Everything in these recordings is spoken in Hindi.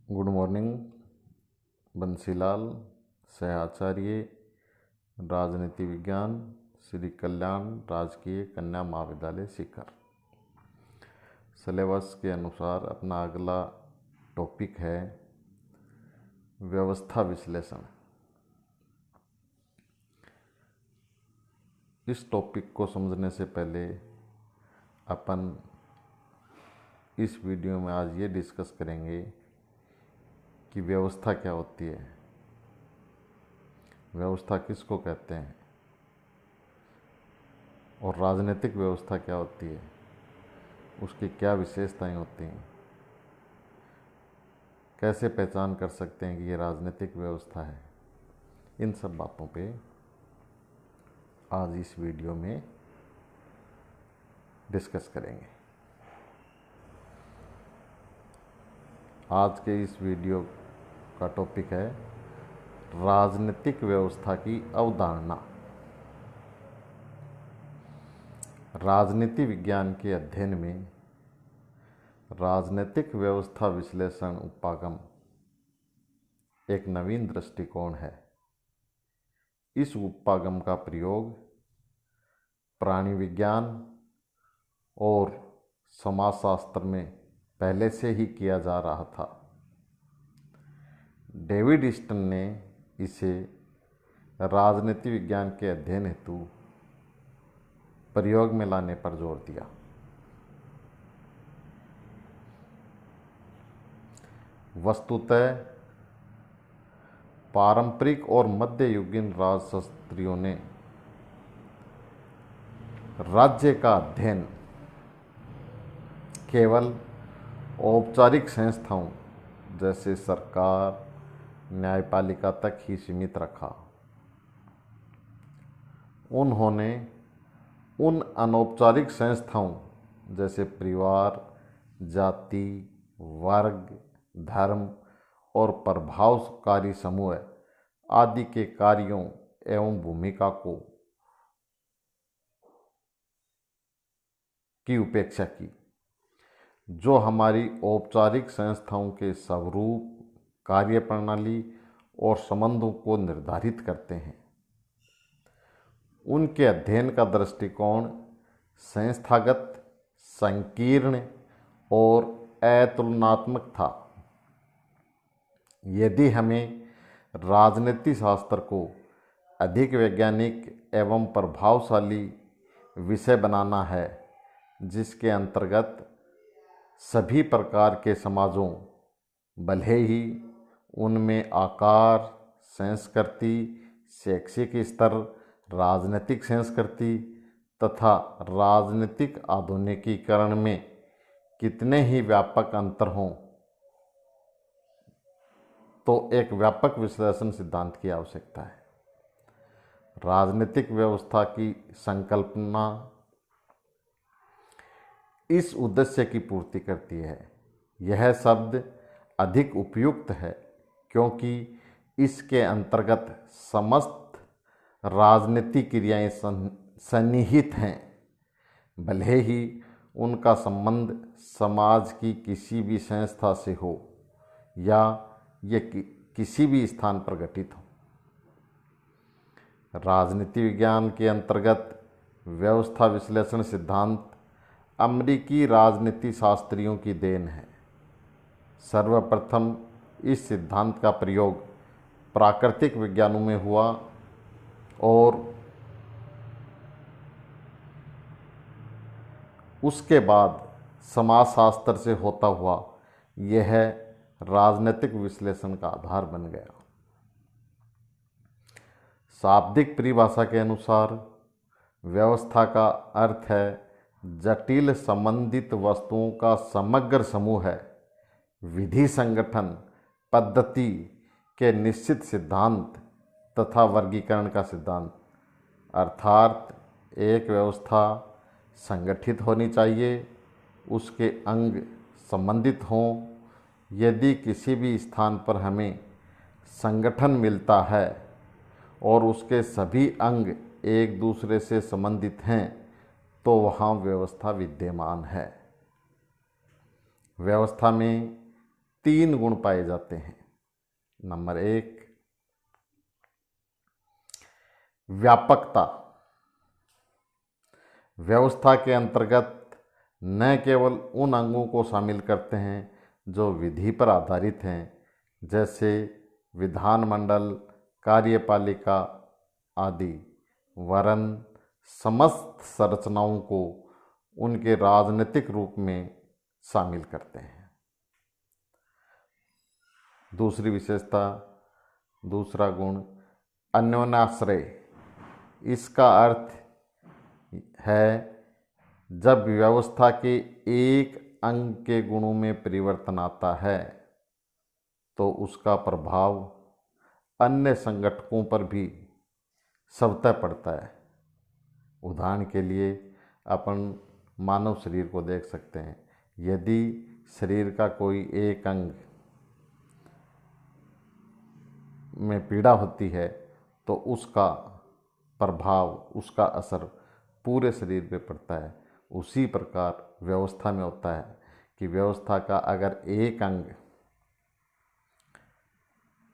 Good morning. बंसीलाल सहआचार्य, राजनीति विज्ञान, श्री कल्याण राजकीय कन्या महाविद्यालय सीकर। सिलेबस के अनुसार अपना अगला टॉपिक है व्यवस्था विश्लेषण। इस टॉपिक को समझने से पहले अपन इस वीडियो में आज ये डिस्कस करेंगे कि व्यवस्था क्या होती है, व्यवस्था किसको कहते हैं और राजनीतिक व्यवस्था क्या होती है, उसकी क्या विशेषताएं होती हैं, कैसे पहचान कर सकते हैं कि ये राजनीतिक व्यवस्था है। इन सब बातों पे आज इस वीडियो में डिस्कस करेंगे। आज के इस वीडियो का टॉपिक है राजनीतिक व्यवस्था की अवधारणा। राजनीति विज्ञान के अध्ययन में राजनीतिक व्यवस्था विश्लेषण उपागम एक नवीन दृष्टिकोण है। इस उपागम का प्रयोग प्राणी विज्ञान और समाजशास्त्र में पहले से ही किया जा रहा था। डेविड ईस्टन ने इसे राजनीति विज्ञान के अध्ययन हेतु प्रयोग में लाने पर जोर दिया। वस्तुतः पारंपरिक और मध्ययुगीन राजशास्त्रियों ने राज्य का अध्ययन केवल औपचारिक संस्थाओं जैसे सरकार, न्यायपालिका तक ही सीमित रखा। उन्होंने उन अनौपचारिक संस्थाओं जैसे परिवार, जाति, वर्ग, धर्म और प्रभावकारी समूह आदि के कार्यों एवं भूमिका की उपेक्षा की, जो हमारी औपचारिक संस्थाओं के स्वरूप, कार्यप्रणाली और संबंधों को निर्धारित करते हैं। उनके अध्ययन का दृष्टिकोण संस्थागत, संकीर्ण और अतुलनात्मक था। यदि हमें राजनीति शास्त्र को अधिक वैज्ञानिक एवं प्रभावशाली विषय बनाना है, जिसके अंतर्गत सभी प्रकार के समाजों, भले ही उनमें आकार, संस्कृति, शैक्षिक स्तर, राजनीतिक संस्कृति तथा राजनीतिक आधुनिकीकरण में कितने ही व्यापक अंतर हों, तो एक व्यापक विश्लेषण सिद्धांत की आवश्यकता है। राजनीतिक व्यवस्था की संकल्पना इस उद्देश्य की पूर्ति करती है। यह शब्द अधिक उपयुक्त है क्योंकि इसके अंतर्गत समस्त राजनीतिक क्रियाएं सन्निहित हैं, भले ही उनका संबंध समाज की किसी भी संस्था से हो या ये किसी भी स्थान पर घटित हो। राजनीति विज्ञान के अंतर्गत व्यवस्था विश्लेषण सिद्धांत अमेरिकी राजनीति शास्त्रियों की देन है। सर्वप्रथम इस सिद्धांत का प्रयोग प्राकृतिक विज्ञानों में हुआ और उसके बाद समाजशास्त्र से होता हुआ यह राजनीतिक विश्लेषण का आधार बन गया। शाब्दिक परिभाषा के अनुसार व्यवस्था का अर्थ है जटिल संबंधित वस्तुओं का समग्र समूह है। विधि, संगठन, पद्धति के निश्चित सिद्धांत तथा वर्गीकरण का सिद्धांत, अर्थात एक व्यवस्था संगठित होनी चाहिए, उसके अंग संबंधित हों। यदि किसी भी स्थान पर हमें संगठन मिलता है और उसके सभी अंग एक दूसरे से संबंधित हैं, तो वहाँ व्यवस्था विद्यमान है। व्यवस्था में 3 गुण पाए जाते हैं। नंबर 1, व्यापकता। व्यवस्था के अंतर्गत न केवल उन अंगों को शामिल करते हैं जो विधि पर आधारित हैं, जैसे विधानमंडल, कार्यपालिका आदि, वरन समस्त संरचनाओं को उनके राजनीतिक रूप में शामिल करते हैं। दूसरी विशेषता, दूसरा गुण, अन्योन्याश्रय। इसका अर्थ है जब व्यवस्था के एक अंग के गुणों में परिवर्तन आता है तो उसका प्रभाव अन्य संगठकों पर भी स्वतः पड़ता है। उदाहरण के लिए अपन मानव शरीर को देख सकते हैं। यदि शरीर का कोई एक अंग में पीड़ा होती है तो उसका प्रभाव, उसका असर पूरे शरीर पे पड़ता है। उसी प्रकार व्यवस्था में होता है कि व्यवस्था का अगर एक अंग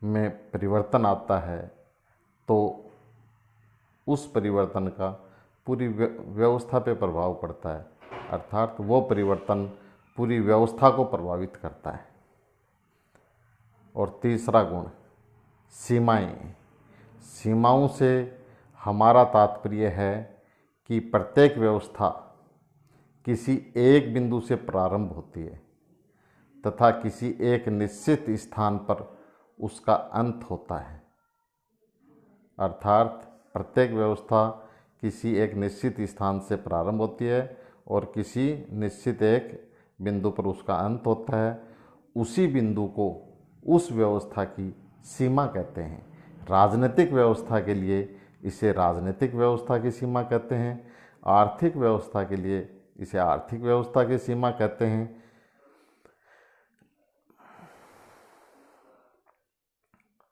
में परिवर्तन आता है तो उस परिवर्तन का पूरी व्यवस्था पे प्रभाव पड़ता है, अर्थात वो परिवर्तन पूरी व्यवस्था को प्रभावित करता है। और तीसरा गुण, सीमाएं। सीमाओं से हमारा तात्पर्य है कि प्रत्येक व्यवस्था किसी एक बिंदु से प्रारंभ होती है तथा किसी एक निश्चित स्थान पर उसका अंत होता है। अर्थात प्रत्येक व्यवस्था किसी एक निश्चित स्थान से प्रारंभ होती है और किसी निश्चित एक बिंदु पर उसका अंत होता है। उसी बिंदु को उस व्यवस्था की सीमा कहते हैं। राजनीतिक व्यवस्था के लिए इसे राजनीतिक व्यवस्था की सीमा कहते हैं, आर्थिक व्यवस्था के लिए इसे आर्थिक व्यवस्था की सीमा कहते हैं।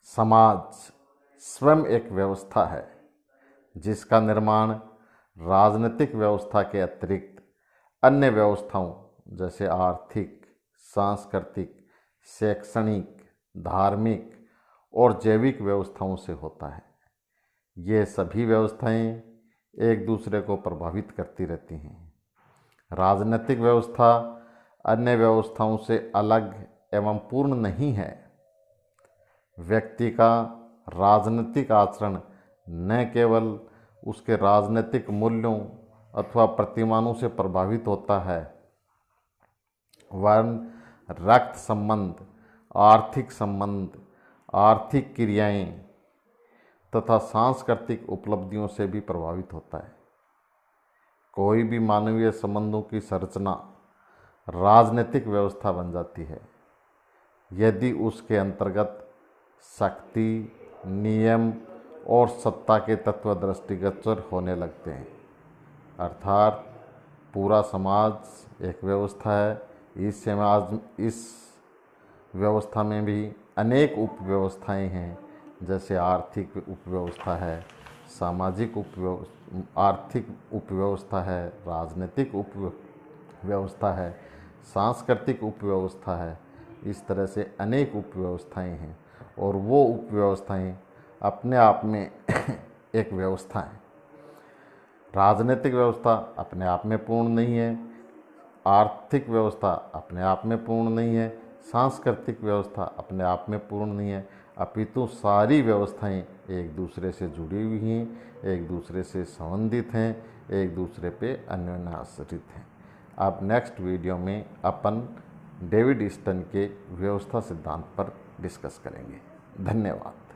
समाज स्वयं एक व्यवस्था है जिसका निर्माण राजनीतिक व्यवस्था के अतिरिक्त अन्य व्यवस्थाओं जैसे आर्थिक, सांस्कृतिक, शैक्षणिक, धार्मिक और जैविक व्यवस्थाओं से होता है। ये सभी व्यवस्थाएं एक दूसरे को प्रभावित करती रहती हैं। राजनीतिक व्यवस्था अन्य व्यवस्थाओं से अलग एवं पूर्ण नहीं है। व्यक्ति का राजनीतिक आचरण न केवल उसके राजनीतिक मूल्यों अथवा प्रतिमानों से प्रभावित होता है, वरन रक्त संबंध, आर्थिक क्रियाएं तथा सांस्कृतिक उपलब्धियों से भी प्रभावित होता है। कोई भी मानवीय संबंधों की संरचना राजनीतिक व्यवस्था बन जाती है यदि उसके अंतर्गत शक्ति, नियम और सत्ता के तत्व दृष्टिगोचर होने लगते हैं। अर्थात पूरा समाज एक व्यवस्था है। इस व्यवस्था में भी अनेक उपव्यवस्थाएं हैं, जैसे आर्थिक उपव्यवस्था है, सामाजिक आर्थिक उपव्यवस्था है, राजनीतिक उपव्यवस्था है, सांस्कृतिक उपव्यवस्था है। इस तरह से अनेक उपव्यवस्थाएं हैं और वो उपव्यवस्थाएं अपने आप में एक व्यवस्था है। राजनीतिक व्यवस्था अपने आप में पूर्ण नहीं है, आर्थिक व्यवस्था अपने आप में पूर्ण नहीं है, सांस्कृतिक व्यवस्था अपने आप में पूर्ण नहीं है, अपितु सारी व्यवस्थाएं एक दूसरे से जुड़ी हुई हैं, एक दूसरे से संबंधित हैं, एक दूसरे पे अन्योन्याश्रित हैं। अब नेक्स्ट वीडियो में अपन डेविड ईस्टन के व्यवस्था सिद्धांत पर डिस्कस करेंगे। धन्यवाद।